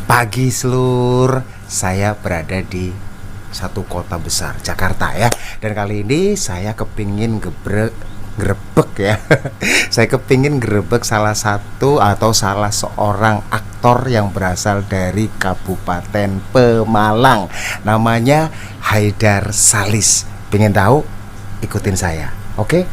Pagi seluruh, saya berada di satu kota besar, Jakarta ya. Dan kali ini saya kepingin grebek ya. Saya kepingin grebek salah satu atau salah seorang aktor yang berasal dari Kabupaten Pemalang. Namanya Haidar Salis. Pengen tahu? Ikutin saya, oke?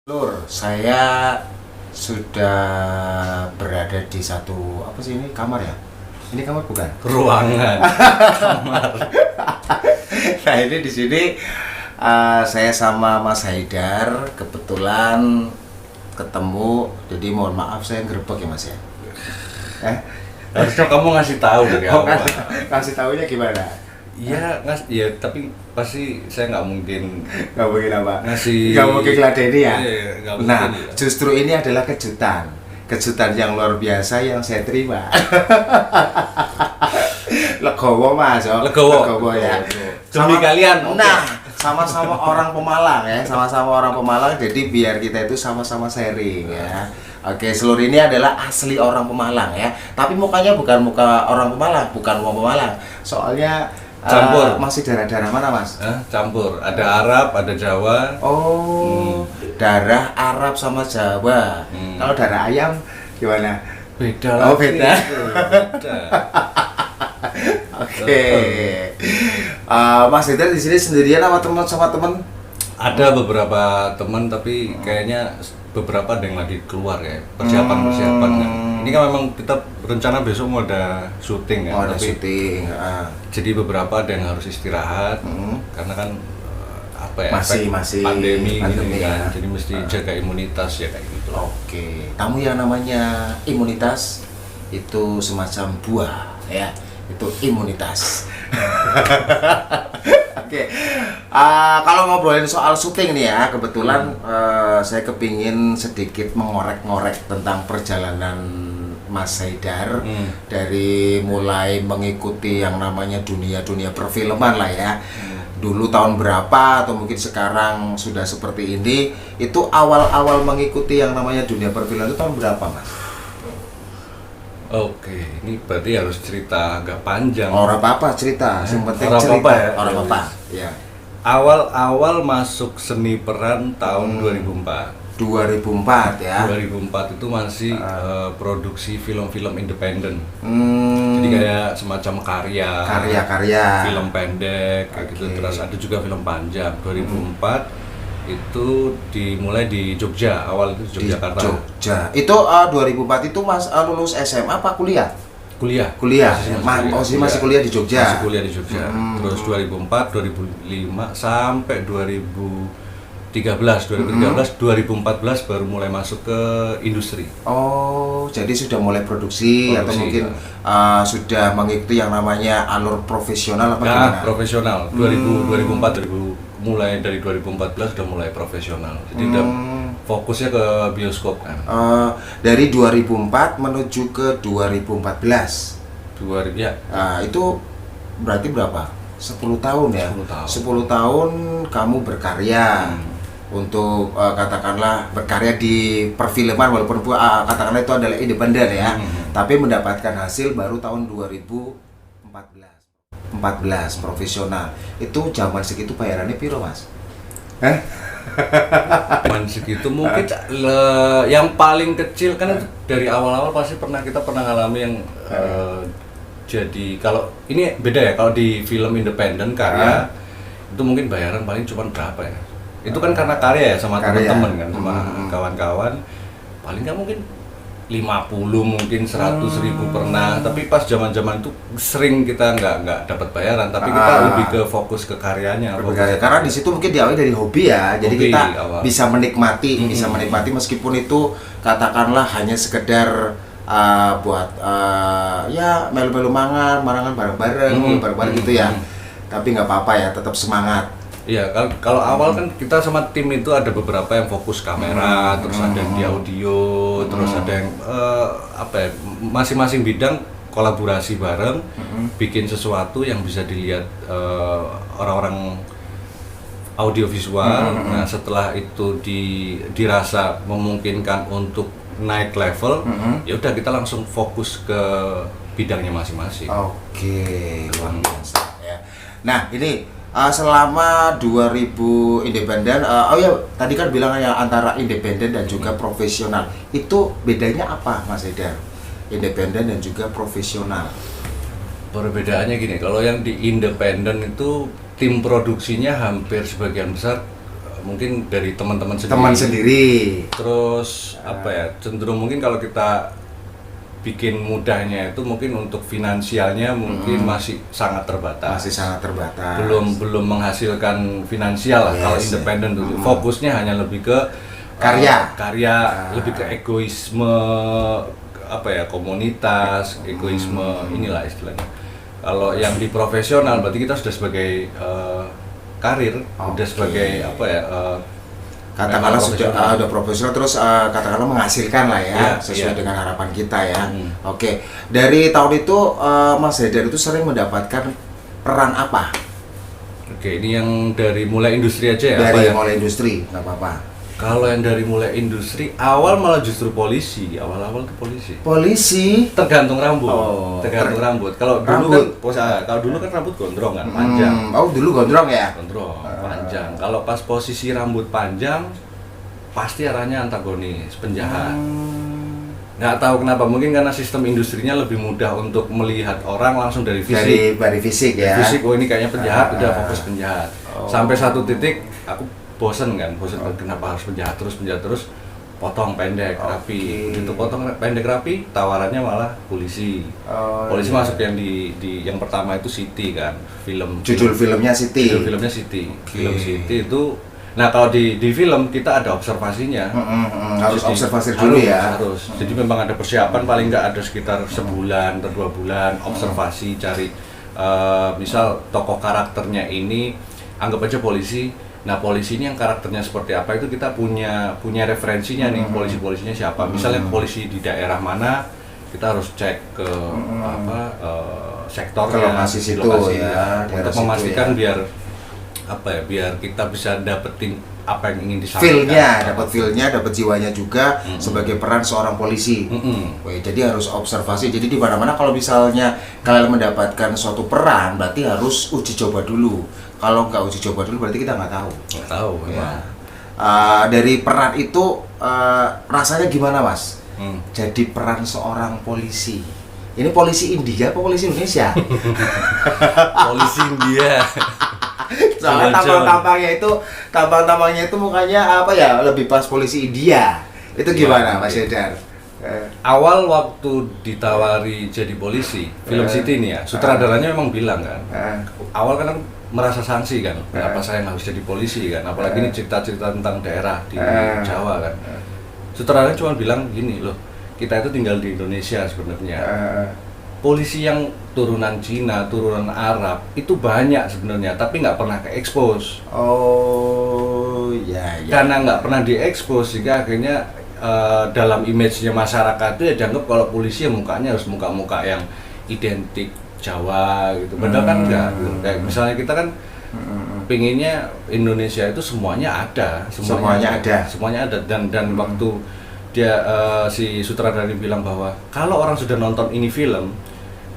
Lur, saya sudah berada di satu apa sih ini kamar ya? Ini kamar bukan? Ruangan kamar. Nah ini di sini saya sama Mas Haidar kebetulan ketemu. Jadi mohon maaf saya ngerebek ya Mas ya. Harusnya kamu ngasih tahu dari Oh, awal. kasih taunya gimana? Iya, tapi pasti saya nggak mungkin Gak mungkin apa? ngasih. Gak mungkin ngeladeni ya? Iya, nggak mungkin, Nah iya. justru ini adalah kejutan. Kejutan yang luar biasa yang saya terima. Legowo Mas, oh. Legowo ya. Demi kalian, oke. Nah, sama-sama orang Pemalang ya, sama-sama orang Pemalang. Jadi biar kita itu sama-sama sharing ya. Oke, seluruh ini adalah asli orang Pemalang ya. Tapi mukanya bukan muka orang Pemalang, bukan orang Pemalang. Soalnya Campur. masih darah-darah mana Mas? Campur, ada Arab, ada Jawa. Oh, darah Arab sama Jawa. Kalau darah ayam gimana? Beda Oh, lagi. beda. Beda. Oke. Mas Haidar di sini sendirian sama teman? Ada beberapa teman tapi kayaknya beberapa ada yang lagi keluar ya, persiapan kan. Ini kan memang kita rencana besok mau ada syuting kan, Oh, ada tapi syuting. jadi beberapa ada yang harus istirahat karena kan apa ya, Masih efek pandemi pandemi gini kan, ya. jadi mesti jaga imunitas ya kayak gitu. Oke. Kamu yang namanya imunitas itu semacam buah ya. Itu imunitas. Oke. Kalau ngobrolin soal syuting nih ya, kebetulan saya kepingin sedikit mengorek-ngorek tentang perjalanan Mas Haidar dari mulai mengikuti yang namanya dunia perfilman lah ya. Dulu tahun berapa atau mungkin sekarang sudah seperti ini, itu awal-awal mengikuti yang namanya dunia perfilman itu tahun berapa Mas? Oke, ini berarti harus cerita agak panjang. Orang apa cerita, yang penting Orang cerita. apa ya? Orang apa? Ya. Awal-awal masuk seni peran tahun 2004. 2004 ya. 2004 itu masih produksi film-film independen. Hmm, Jadi kayak semacam karya-karya. film pendek kayak gitu. Terus ada juga film panjang. 2004 itu dimulai di Jogja, awal itu di Di Yogyakarta. Jogja. Itu 2004 itu Mas lulus SMA apa kuliah? Kuliah. Kuliah. Masih Masih kuliah di Jogja. Masih kuliah di Jogja. Terus 2004, 2005 sampai 2014 baru mulai masuk ke industri. Oh, jadi sudah mulai produksi atau Produksi, mungkin sudah mengikuti yang namanya alur profesional apa Nah, gimana? profesional. 2004 mulai dari 2014 udah mulai profesional. Jadi udah fokusnya ke bioskop kan. Dari 2004 menuju ke 2014. 2000 ya. Itu berarti berapa? 10 tahun ya? 10 tahun. 10 tahun kamu berkarya untuk katakanlah berkarya di perfilman walaupun katakanlah itu adalah independen ya. Tapi mendapatkan hasil baru tahun 2014 profesional. Itu zaman segitu bayarannya piro, Mas? Cuman segitu mungkin yang paling kecil kan itu dari awal-awal pasti kita pernah ngalami yang jadi kalau ini beda ya, kalau di film independen karya itu mungkin bayaran paling cuma berapa ya, itu kan karena karya ya sama teman-teman kan sama kawan-kawan, paling nggak mungkin 50 mungkin 100 ribu pernah, tapi pas zaman-zaman itu sering kita nggak dapat bayaran, tapi kita lebih ke fokus ke karyanya. Karena di situ mungkin diawali dari hobi ya, jadi Hobi, kita awal. bisa menikmati meskipun itu katakanlah hanya sekedar buat ya melu-melu marangan bareng-bareng gitu ya, tapi nggak apa-apa ya, tetap semangat. Iya, kalau awal kan kita sama tim itu ada beberapa yang fokus kamera, terus ada yang di audio, terus ada yang apa ya, masing-masing bidang kolaborasi bareng, bikin sesuatu yang bisa dilihat orang-orang audiovisual. Nah, setelah itu dirasa memungkinkan untuk naik level, ya udah kita langsung fokus ke bidangnya masing-masing. Oke, luar biasa ya. Nah, ini selama 2000 independen, ya tadi kan bilang ya antara independen dan juga profesional. Itu bedanya apa, Mas Haidar? Independen dan juga profesional. Perbedaannya gini, kalau yang di independen itu tim produksinya hampir sebagian besar mungkin dari teman-teman sendiri. Teman sendiri. Terus apa ya, cenderung mungkin kalau kita bikin mudahnya itu mungkin untuk finansialnya mungkin masih sangat terbatas. Belum menghasilkan finansial lah kalau independen tuh. Fokusnya hanya lebih ke karya, lebih ke egoisme apa ya, komunitas, egoisme inilah istilahnya. Kalau yang di profesional berarti kita sudah sebagai karir, udah sebagai apa ya, katakanlah sudah profesional, terus katakanlah menghasilkan lah ya, sesuai dengan harapan kita ya. Oke, dari tahun itu Mas Haidar itu sering mendapatkan peran apa? Oke, ini yang dari mulai industri aja ya? Dari mulai industri, nggak apa-apa. Kalau yang dari mulai industri, awal malah justru polisi. Awal-awal tuh polisi. Polisi? Tergantung rambut. Tergantung rambut. Kalau dulu kan rambut gondrong kan, panjang. Dulu gondrong ya? Gondrong, panjang. Kalau pas posisi rambut panjang, pasti arahnya antagonis, penjahat. Nggak tahu kenapa, mungkin karena sistem industrinya lebih mudah untuk melihat orang langsung dari fisik. Dari fisik ya? Fisik, oh ini kayaknya penjahat, udah fokus penjahat. Sampai satu titik, aku bosen kenapa harus penjahat terus, potong pendek rapi. Itu potong pendek rapi, tawarannya malah polisi. Polisi masuk yang di yang pertama itu City kan, judul filmnya City. Film City itu. Nah, kalau di film kita ada observasinya. Harus observasi dulu ya. Harus. Jadi memang ada persiapan, paling nggak ada sekitar sebulan atau 2 bulan observasi, cari misal tokoh karakternya ini, anggap aja polisi. Nah, polisi ini yang karakternya seperti apa itu kita punya referensinya nih, polisinya siapa. Misalnya polisi di daerah mana, kita harus cek ke sektornya, ke lokasi situ ya, untuk memastikan biar apa ya, biar kita bisa dapetin apa yang ingin disampaikan. Feel-nya, dapat jiwanya juga sebagai peran seorang polisi. Wih, jadi harus observasi. Jadi di mana-mana kalau misalnya kalian mendapatkan suatu peran, berarti harus uji coba dulu. Kalau nggak uji coba dulu, berarti kita nggak tahu. Nggak tahu, Ya. Dari peran itu rasanya gimana, Mas? Jadi peran seorang polisi. Ini polisi India apa polisi Indonesia? Polisi India. Soalnya tampang-tampangnya itu mukanya apa ya, lebih pas polisi India. Itu gimana, Mas Edar? Awal waktu ditawari jadi polisi, Film City ini ya, sutradaranya memang bilang kan, awal kan merasa sanksi kan, kenapa saya nggak bisa jadi polisi kan, apalagi ini cerita-cerita tentang daerah di Jawa kan. Sutradaranya cuma bilang gini loh, kita itu tinggal di Indonesia sebenarnya. Polisi yang turunan Cina, turunan Arab itu banyak sebenarnya, tapi nggak pernah ke-expose. Oh, ya. Karena nggak pernah di-expose, sehingga akhirnya dalam image-nya masyarakat itu ya dianggap kalau polisi ya mukanya harus muka-muka yang identik Jawa gitu. Padahal kan enggak. Gitu. Kayak misalnya kita kan pinginnya Indonesia itu semuanya ada. Semuanya ada. Dan waktu dia si sutradara bilang bahwa kalau orang sudah nonton ini film,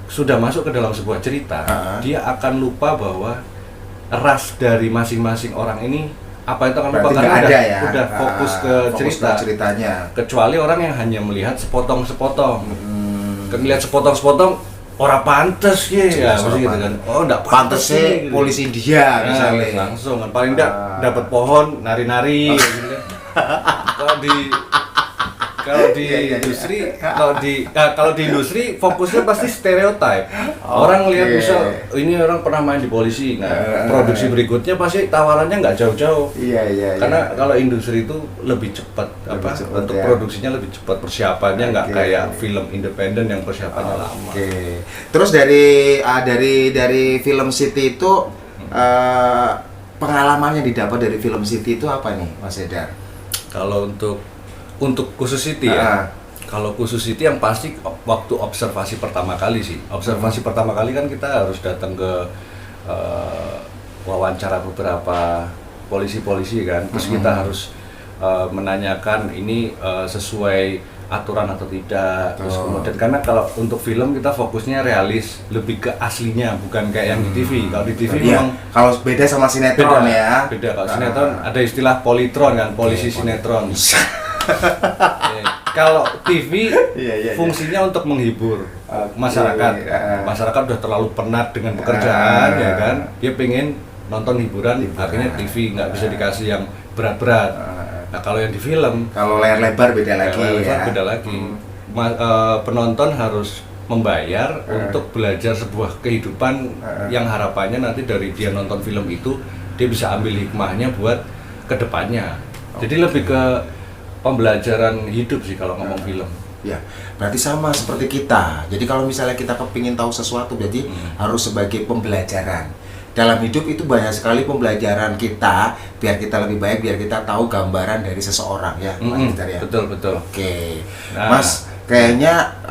sudah masuk ke dalam sebuah cerita, dia akan lupa bahwa ras dari masing-masing orang ini apa itu akan lupa, karena udah fokus ke ceritanya. Kecuali orang yang hanya melihat sepotong-sepotong. Melihat sepotong-sepotong orang pantes ya, maksudnya gitu kan. Oh, enggak pantes sih gitu. Polisi India misalnya. Langsung kan paling enggak dapat pohon nari-nari gitu kan. Kalau di industri, kalau di industri fokusnya pasti stereotip. Orang lihat misal ini orang pernah main di polisi, nah produksi berikutnya pasti tawarannya nggak jauh-jauh. Iya. Karena kalau industri itu lebih cepat, untuk produksinya lebih cepat, persiapannya nggak kayak film independen yang persiapannya lama. Terus dari Film City itu pengalaman yang didapat dari Film City itu apa nih, Mas Edar? Kalau untuk khusus City ya, kalau khusus City yang pasti waktu observasi pertama kali sih. Observasi pertama kali kan kita harus datang ke wawancara beberapa polisi-polisi kan. Terus kita harus menanyakan ini sesuai aturan atau tidak. Terus kemudian karena kalau untuk film kita fokusnya realis, lebih ke aslinya, bukan kayak yang di TV. Kalau di TV memang kalau beda sama sinetron ya. Beda. Kalau sinetron ada istilah politron kan, polisi sinetron. Kalau TV fungsinya untuk menghibur masyarakat. Masyarakat udah terlalu penat dengan pekerjaan ya kan. Dia pengen nonton hiburan, akhirnya TV nggak bisa dikasih yang berat-berat. Nah kalau yang di film, kalau layar lebar beda lagi. Penonton harus membayar untuk belajar sebuah kehidupan yang harapannya nanti dari dia nonton film itu dia bisa ambil hikmahnya buat kedepannya. Jadi lebih ke pembelajaran hidup sih kalau ngomong film. Ya, berarti sama seperti kita. Jadi kalau misalnya kita kepingin tahu sesuatu, berarti harus sebagai pembelajaran. Dalam hidup itu banyak sekali pembelajaran kita, biar kita lebih baik, biar kita tahu gambaran dari seseorang ya, Mas Edar ya. Betul. Oke, Mas, kayaknya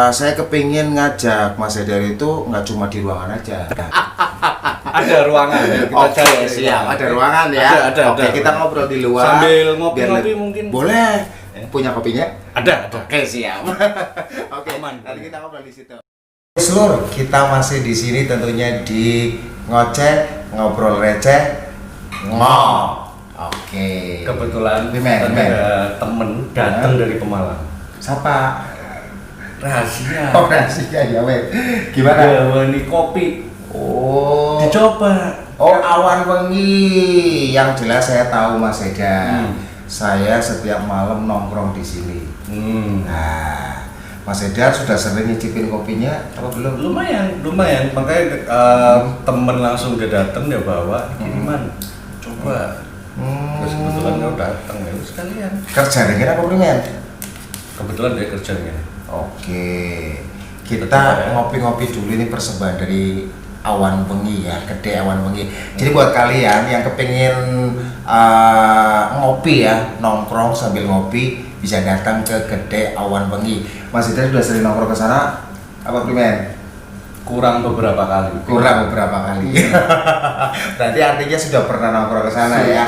saya kepingin ngajak Mas Edar itu nggak cuma di ruangan aja. Ada ruangan ya, kita cari. Siap, ada ruangan ya. Oke, kita ngobrol di luar. Sambil ngopi-ngopi mungkin. Boleh. Punya kopinya? Ada. Oke, siap. Oke, nanti kita ngobrol di situ. Seluruh kita masih di sini tentunya di ngoceh, ngobrol receh, Oke. Kebetulan ada temen datang dari Pemalang. Siapa? Rahasia. Oh, rahasia ya, weh. Gimana? Ini kopi. Oh. Dicoba. Oh, awan wengi. Yang jelas saya tahu Mas Edar. Saya setiap malam nongkrong di sini. Nah, Mas Edar sudah sering nyicipin kopinya apa belum? Lumayan. Makanya temen langsung udah datang dia bawa kiriman. Coba. Terus kebetulan dia datang ya sekalian. Kerja ringan apa primen? Kebetulan dia kerja ringan. Oke. Kita ngopi-ngopi dulu, ini persembahan dari Awan Wengi ya, Kedai Awan Wengi. Jadi buat kalian yang kepingin ngopi ya, nongkrong sambil ngopi, bisa datang ke Kedai Awan Wengi. Mas Idris sudah sering nongkrong ke sana apa primen? kurang beberapa kali. Berarti artinya sudah pernah nongkrong ke sana ya.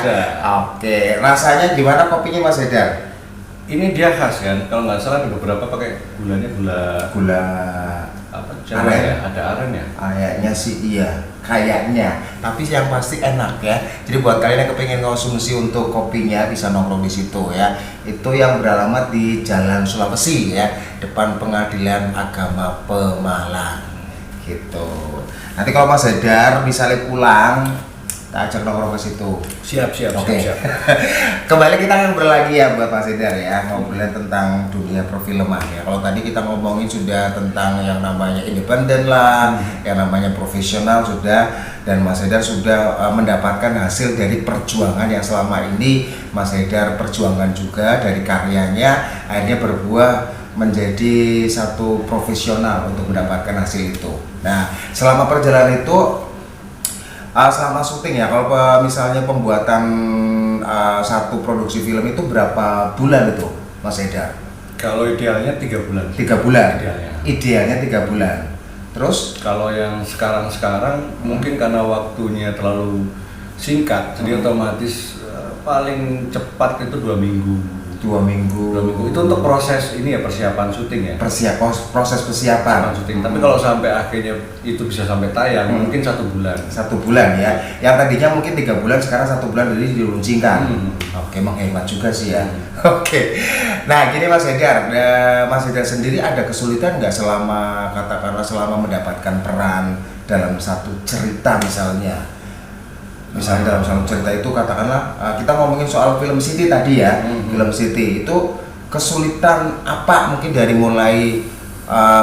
Oke, rasanya gimana kopinya Mas Haidar? Ini dia khas kan, kalau nggak salah ada beberapa pakai gula apa Jawa ya, ada aren ya. Kayaknya sih iya, kayaknya. Tapi yang pasti enak ya. Jadi buat kalian yang kepengen konsumsi untuk kopinya bisa nongkrong di situ ya. Itu yang beralamat di Jalan Sulawesi ya, depan Pengadilan Agama Pemalang. Gitu. Nanti kalau Mas Haidar misalnya pulang, kita ajak nongkrong ke situ. Siap. Kembali kita ngobrol lagi ya buat Mas Haidar ya, ngobrolin tentang dunia perfilman ya. Kalau tadi kita ngomongin sudah tentang yang namanya independen lah, yang namanya profesional sudah, dan Mas Haidar sudah mendapatkan hasil dari perjuangan yang selama ini Mas Haidar perjuangan juga dari karyanya, akhirnya berbuah menjadi satu profesional untuk mendapatkan hasil itu. Nah, selama perjalanan itu, selama syuting ya, kalau misalnya pembuatan satu produksi film itu berapa bulan itu, Mas Haidar? Kalau idealnya 3 bulan. 3 bulan. Idealnya 3 bulan. Terus? Kalau yang sekarang mungkin karena waktunya terlalu singkat, jadi otomatis paling cepat itu 2 minggu. 2 minggu. Itu untuk proses ini ya, persiapan syuting ya. Proses persiapan syuting. Tapi kalau sampai akhirnya itu bisa sampai tayang, mungkin 1 bulan. 1 bulan ya. Yang tadinya mungkin 3 bulan, sekarang 1 bulan jadi diluncurkan. Oke, menghemat juga sih ya. Oke. Nah, gini Mas Haidar, Mas Haidar sendiri ada kesulitan nggak katakanlah selama mendapatkan peran dalam satu cerita misalnya? Misalnya dalam satu cerita itu katakanlah kita ngomongin soal film City tadi ya, film City itu kesulitan apa mungkin dari mulai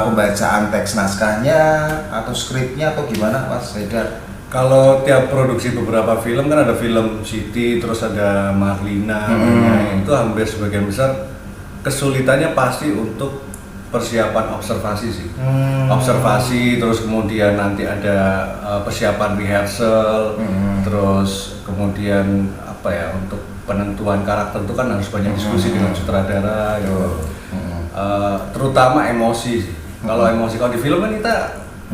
pembacaan teks naskahnya atau skripnya atau gimana Mas Haidar? Kalau tiap produksi beberapa film kan ada film City, terus ada Marlina, itu hampir sebagian besar kesulitannya pasti untuk persiapan observasi sih. Observasi, terus kemudian nanti ada persiapan rehearsal, terus kemudian apa ya, untuk penentuan karakter itu kan harus banyak diskusi dengan sutradara gitu. Terutama emosi sih. Kalau emosi, kalau di film kan kita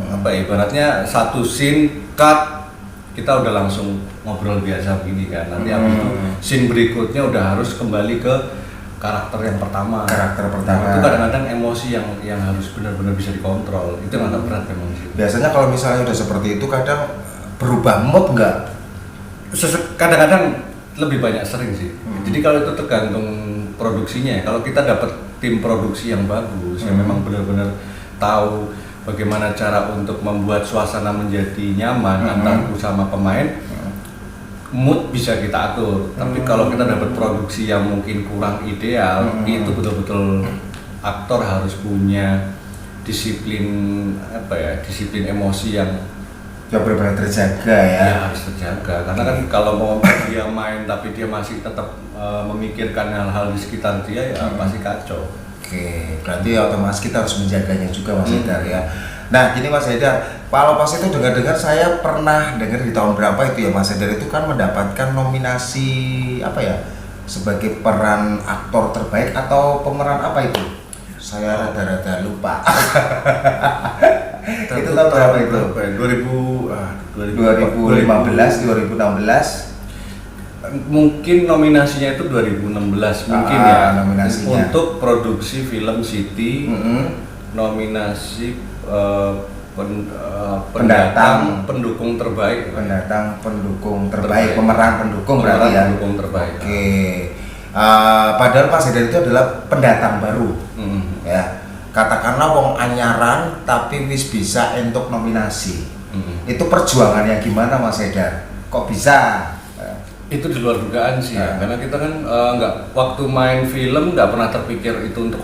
apa ya, ibaratnya satu scene cut kita udah langsung ngobrol biasa begini kan. Nanti habis itu scene berikutnya udah harus kembali ke karakter yang pertama. Itu kadang-kadang emosi yang harus benar-benar bisa dikontrol. Itu yang agak berat memang sih. Biasanya kalau misalnya udah seperti itu kadang berubah mood nggak? Kadang-kadang lebih banyak sering sih. Jadi kalau itu tergantung produksinya. Kalau kita dapat tim produksi yang bagus, yang memang benar-benar tahu bagaimana cara untuk membuat suasana menjadi nyaman antarku sama pemain, mood bisa kita atur. Tapi kalau kita dapat produksi yang mungkin kurang ideal, itu betul-betul aktor harus punya disiplin disiplin emosi yang benar-benar terjaga ya. Harus terjaga. Karena kan kalau mau dia main tapi dia masih tetap memikirkan hal-hal di sekitar dia, ya pasti kacau. Oke, berarti otomatis kita harus menjaganya juga Mas Haidar ya. Nah, gini Mas Haidar, kalau pas itu dengar-dengar saya pernah dengar di tahun berapa itu ya Mas Haidar itu kan mendapatkan nominasi apa ya, sebagai peran aktor terbaik atau pemeran apa itu? Saya rada-rada lupa. Itu tahun berapa itu? 2015, 2016. Mungkin nominasinya itu 2016 mungkin ya. Nominasinya. Untuk produksi film City, nominasi pendatang pendukung terbaik. Pemeran pendukung berarti ya. Pendukung terbaik. Oke. Padahal Mas Haidar itu adalah pendatang baru. Ya. Katakanlah wong anyaran tapi wis bisa entuk nominasi. Itu perjuangannya gimana Mas Haidar? Kok bisa? Itu di luar dugaan sih ya, karena kita kan nggak, waktu main film nggak pernah terpikir itu untuk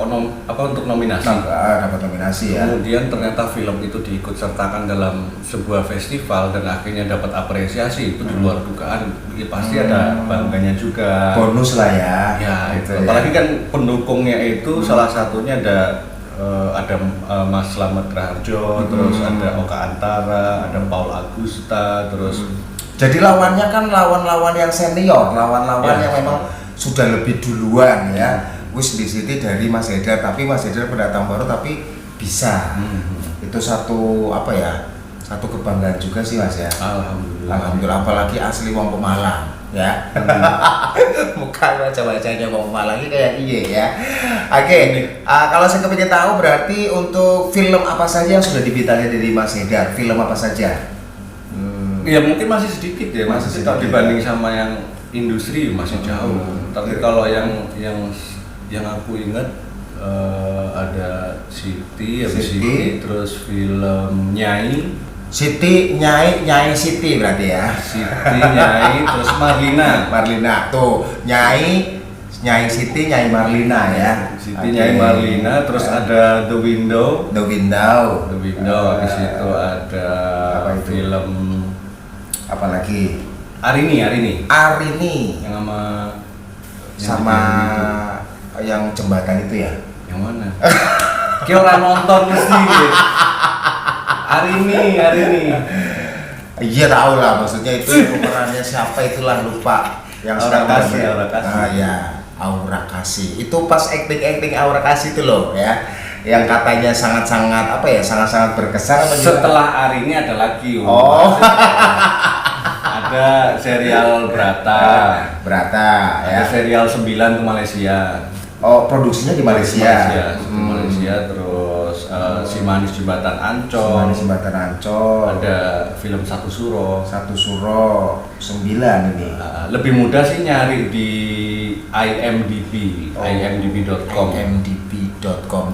nominasi. Dapat nominasi ya. Kemudian ternyata film itu diikut sertakan dalam sebuah festival dan akhirnya dapat apresiasi, itu di luar dugaan. Ya, pasti ada bangganya juga. Bonus lah ya. Ya itu. Apalagi kan pendukungnya itu salah satunya ada Mas Slamet Raharjo, terus ada Oka Antara, ada Paul Agusta, terus jadi lawannya kan lawan-lawan yang senior, lawan-lawan yang memang sudah lebih duluan ya. Wis di sini dari Mas Haidar, tapi Mas Haidar pendatang baru tapi bisa. Itu Itu satu apa ya? Satu kebanggaan juga sih Mas ya. Alhamdulillah, apalagi asli wong Pemalang ya. Bukan baca-bacanya wong Pemalang ini kayak iya ya. Oke, kalau saya kepingin tahu berarti untuk film apa saja yang sudah dibintangi dari Mas Haidar? Film apa saja? Ya mungkin masih sedikit ya, masih sedikit dibanding sama yang industri masih jauh. Tapi kalau yang aku ingat ada Siti, terus film Nyai. Nyai Siti berarti ya. Siti, Nyai, terus Marlina. Tuh, Nyai Siti, Nyai Marlina ya. Siti, Nyai Marlina, terus ada The Window. Habis itu ada film apa lagi? Arini. Yang sama yang jembatan itu ya. Yang mana? Kayak orang nonton mesti gitu. Arini. Iya tahu lah, maksudnya itu pemerannya siapa itulah lupa. Yang Aura Kasih. Ya, Aura Kasih. Itu pas acting Aura Kasih itu loh ya. Yang katanya sangat-sangat berkesan. Setelah Arini ada lagi. Ada serial Brata ya. Ada serial 9 ke Malaysia. Oh, produksinya di Malaysia. Terus Si Manis Jembatan Ancol. Ada film Satu Suro 9 ini. Lebih mudah sih nyari di IMDb, imdb.com.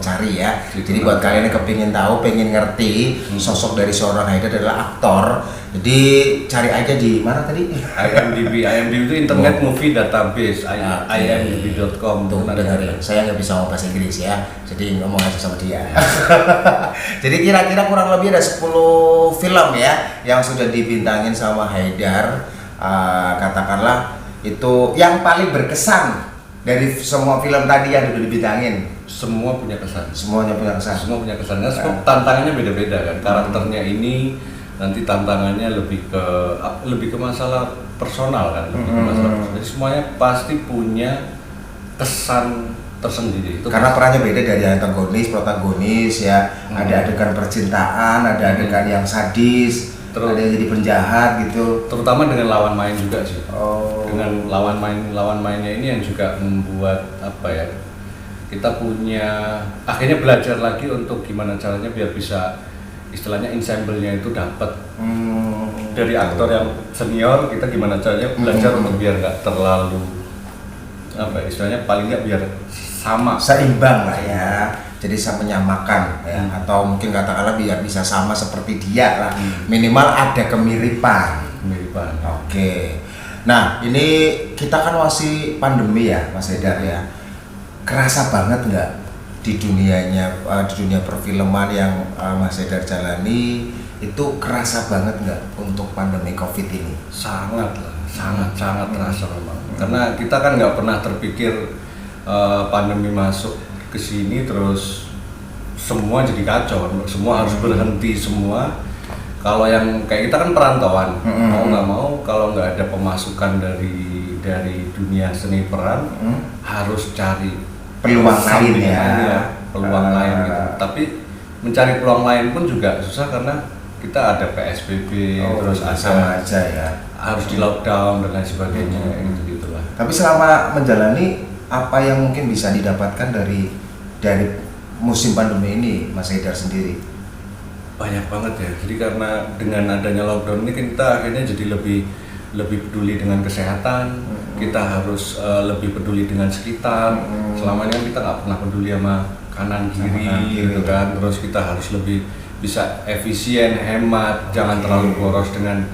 Cari ya. Jadi buat kalian yang kepingin tahu, pengen ngerti sosok dari seorang Haidar adalah aktor. Jadi cari aja di mana tadi? IMDb itu Internet Movie Database, imdb.com. Tuh dengerin, saya nggak bisa ngomong bahasa Inggris ya, jadi ngomong aja sama dia. Jadi kira-kira kurang lebih ada 10 film ya yang sudah dibintangin sama Haidar. Katakanlah itu yang paling berkesan dari semua film tadi yang sudah dibintangin. Semua punya kesan. Semuanya punya kesan. Karena tantangannya beda-beda kan. Karakternya ini nanti tantangannya lebih ke masalah personal kan. Jadi semuanya pasti punya kesan tersendiri. Karena perannya beda dari antagonis, protagonis ya. Ada adegan percintaan, ada adegan yang sadis, ada yang jadi penjahat gitu. Terutama dengan lawan main juga sih. Dengan lawan mainnya ini yang juga membuat kita akhirnya belajar lagi untuk gimana caranya biar bisa istilahnya ensemble-nya itu dapat. Dari aktor yang senior kita gimana caranya belajar untuk biar nggak terlalu istilahnya paling nggak biar seimbang lah ya, jadi menyamakan ya, atau mungkin katakanlah biar bisa sama seperti dia lah, minimal ada kemiripan. Oke. Nah ini kita kan masih pandemi ya Mas Haidar ya, kerasa banget nggak di dunia perfilman yang Mas Haidar jalani itu kerasa banget nggak untuk pandemi COVID ini? Sangat terasa memang. Karena kita kan nggak pernah terpikir pandemi masuk ke sini terus semua jadi kacau, semua harus berhenti semua. Kalau yang kayak kita kan perantauan, mau nggak mau kalau nggak ada pemasukan dari dunia seni peran, harus cari peluang lain ya. Peluang lain gitu. Tapi mencari peluang lain pun juga susah karena kita ada PSBB, terus sama aja ya. Harus di lockdown dan lain sebagainya gitu lah. Tapi selama menjalani apa yang mungkin bisa didapatkan dari musim pandemi ini Mas Haidar sendiri? Banyak banget ya. Jadi karena dengan adanya lockdown ini kita akhirnya jadi lebih peduli dengan kesehatan. Kita harus lebih peduli dengan sekitar. Selama ini kan kita nggak pernah peduli sama kanan kiri gitu kan. Terus kita harus lebih bisa efisien, hemat, jangan terlalu boros dengan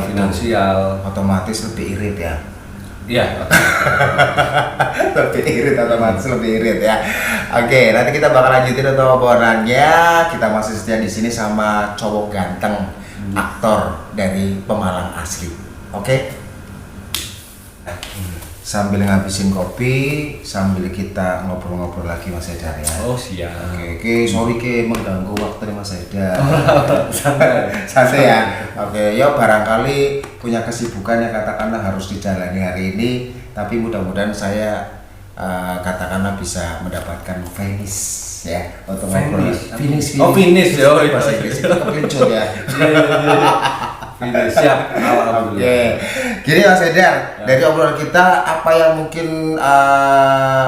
finansial. Otomatis lebih irit ya. Iya. lebih irit ya. Oke, nanti kita bakal lanjutin untuk obrolannya. Kita masih setia di sini sama cowok ganteng, aktor dari Pemalang asli. Oke. Sambil ngabisin kopi, sambil kita ngobrol-ngobrol lagi Mas Haidar ya. Oh siap. Oke, sorry mengganggu waktu Mas Haidar. Santai ya. Oke, ya barangkali punya kesibukan yang katakanlah harus dijalani hari ini, tapi mudah-mudahan saya katakanlah bisa mendapatkan finish ya untuk Finish. finish. Oh, finish ya. Bahasa Inggris itu kelincut ya. Finish, siap. Alhamdulillah. Oke, gini Mas Haidar, dari obrolan kita apa yang mungkin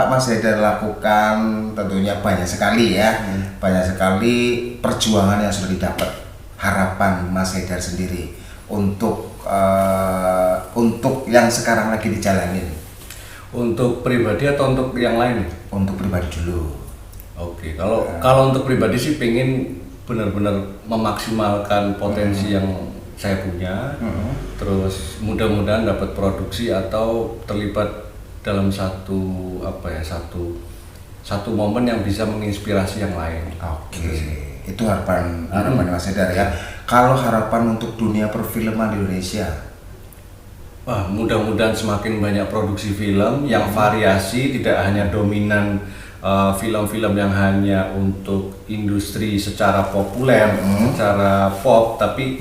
Mas Haidar lakukan tentunya banyak sekali ya, banyak sekali perjuangan yang sudah didapat. Harapan Mas Haidar sendiri untuk yang sekarang lagi dijalanin. Untuk pribadi atau untuk yang lain? Untuk pribadi dulu. Oke, kalau untuk pribadi sih pengen benar-benar memaksimalkan potensi yang saya punya, terus mudah-mudahan dapat produksi atau terlibat dalam satu momen yang bisa menginspirasi yang lain. Oke, itu harapan Mas Haidar ya. Kalau harapan untuk dunia perfilman di Indonesia, wah, mudah-mudahan semakin banyak produksi film yang variasi, tidak hanya dominan film-film yang hanya untuk industri secara populer, secara pop, tapi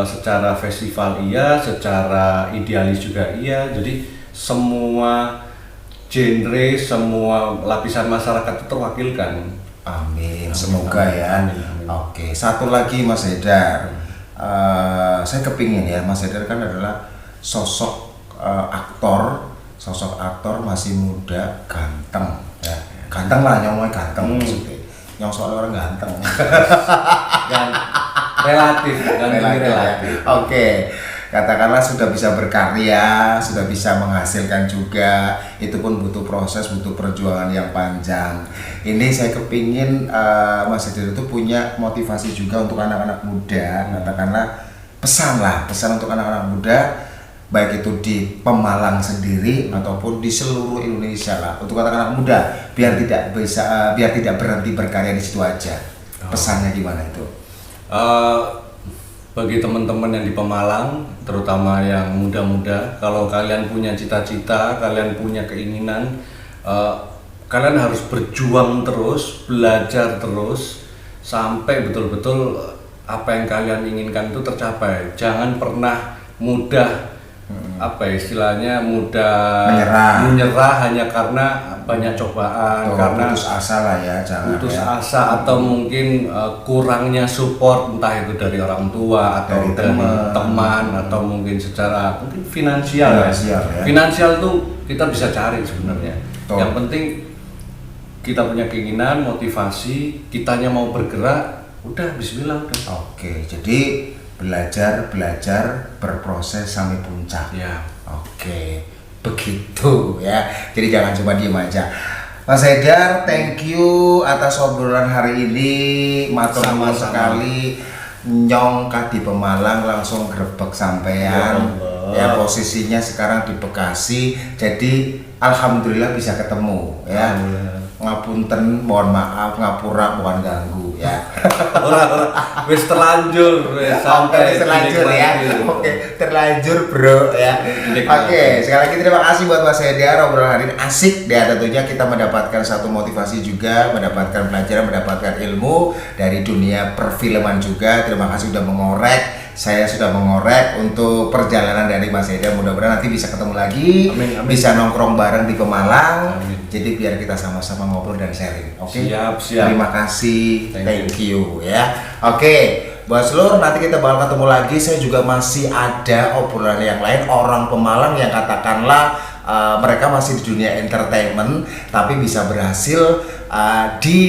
secara festival iya, secara idealis juga iya. Jadi semua genre, semua lapisan masyarakat itu terwakilkan. amin, semoga ya. Amin. Oke, satu lagi Mas Haidar, saya kepingin ya, Mas Haidar kan adalah sosok aktor masih muda, ganteng ya. Ganteng lah, nyongnya ganteng maksudnya. Nyong soalnya orang ganteng. Dan relatif. Ya. Oke, katakanlah sudah bisa berkarya, sudah bisa menghasilkan juga. Itu pun butuh proses, butuh perjuangan yang panjang. Ini saya kepingin Mas Haidar itu punya motivasi juga untuk anak-anak muda. Katakanlah pesan untuk anak-anak muda, baik itu di Pemalang sendiri ataupun di seluruh Indonesia lah, untuk anak-anak muda biar tidak berhenti berkarya di situ aja. Pesannya gimana itu? Bagi teman-teman yang di Pemalang, terutama yang muda-muda, kalau kalian punya cita-cita, kalian punya keinginan, kalian harus berjuang terus, belajar terus sampai betul-betul apa yang kalian inginkan itu tercapai. Jangan pernah mudah menyerah hanya karena banyak cobaan, karena putus asa lah ya, jangan putus asa atau mungkin kurangnya support, entah itu dari orang tua atau dari teman atau mungkin secara mungkin finansial ya. Finansial tuh kita bisa cari sebenarnya. Yang penting kita punya keinginan, motivasi, kitanya mau bergerak, udah bismillah udah. Oke, jadi belajar berproses sampai puncak ya. Oke, begitu ya, jadi jangan cuma diem aja. Mas Haidar, thank you atas obrolan hari ini, matur nuwun sekali. Nyong di Pemalang langsung grebek sampean ya, posisinya sekarang di Bekasi, jadi alhamdulillah bisa ketemu ya. Ngapunten, mohon maaf, ngapura bukan ganggu ya. Wis terlanjur sampai terlanjur ya. Oke, terlanjur bro ya. Oke, sekali lagi terima kasih buat Mas Haidar, obrolan hari ini asik ya. Tentunya kita mendapatkan satu motivasi juga, mendapatkan pelajaran, mendapatkan ilmu dari dunia perfilman juga. Terima kasih sudah mengorek. Saya sudah mengorek untuk perjalanan dari Mas Haidar. Mudah-mudahan nanti bisa ketemu lagi, amin. Bisa nongkrong bareng di Pemalang. Amin. Jadi biar kita sama-sama ngobrol dan sharing. Oke. Siap. Terima kasih. Thank you ya. Oke. Buat seluruh, nanti kita bakal ketemu lagi. Saya juga masih ada obrolan yang lain, orang Pemalang yang katakanlah mereka masih di dunia entertainment tapi bisa berhasil di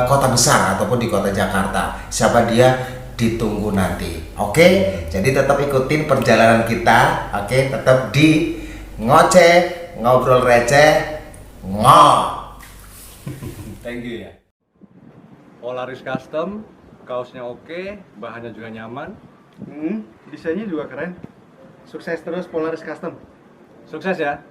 kota besar ataupun di kota Jakarta. Siapa dia? Ditunggu nanti. Oke? Jadi tetap ikutin perjalanan kita. Oke? Tetap di ngoceh, ngobrol receh, Thank you ya. Polaris Custom, kaosnya oke, bahannya juga nyaman. Desainnya juga keren. Sukses terus Polaris Custom. Sukses ya.